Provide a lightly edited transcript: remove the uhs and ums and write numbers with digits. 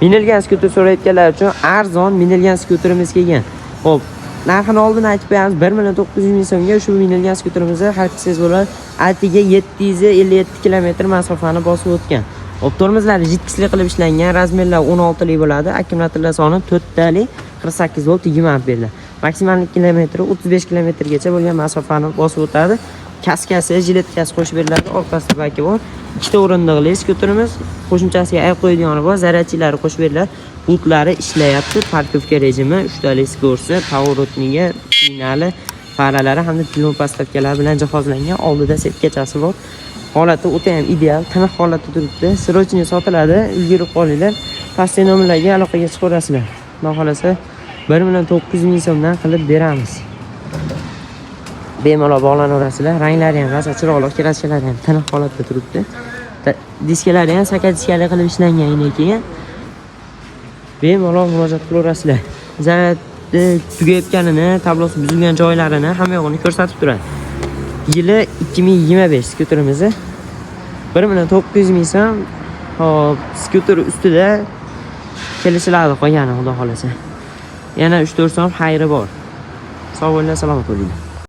Minilgan skuter so'rayotganlar uchun arzon minilgan skuterimiz kelgan. Xo'p, narxini oldin aytib qo'yamiz. 1.900.000 so'mga ushbu minilgan skuterimizni har kimsangiz bo'ladi. Altiga 757 km masofani bosib o'tgan. Xo'p, tormozlari jitkisli qilib ishlangan, razmerlar 16 lik bo'ladi. Akkumulyatorlar soni 4 talik 48 volt 20 amperlar. Maksimal kilometri 35 kilometrgacha bo'lgan masofani bosib o'tadi. Kaskasi, jiletkasi qo'shib beriladi. Orqasida baki bor. Ikkita o'rindiqli skuterimiz, qo'shimchasiga ay qo'yadigan bor, zaryadchilari qo'shib beriladi. Butlari ishlayapti, parkovka rejimi, 3 talik skorsi, поворотниga, signali, faralari hamda tilon postavkalari bilan jihozlangan. Oldida setkachasi bor. Holati o'ta ham ideal, tiniq holatda turibdi. Srochniy sotiladi, ulgurib qolinglar. Pastki nomerlarga aloqaga chiqarasizlar. Xudo xolasa 1.900.000 so'mdan qilib beramiz. Bemalol bog'lanaverasizlar. Ranglari ham rosa chiroyli, kirachkalari ham tiniq holatda turibdi. Diskalari ham saka diskali qilib ishlangan keyin bemalol murojaat qilaverasizlar. Zaryad tugayotganini, tablosi buzilgan joylarini hamma yo'g'ini ko'rsatib turadi. Yili 2025 skuterimizni 1.900.000 so'm. Hop, skuter ustida kelishiladi qolgani, xudo xolasa. Yana 3-4 so'm xayri bor. Sog' bo'linglar, salomat bo'linglar.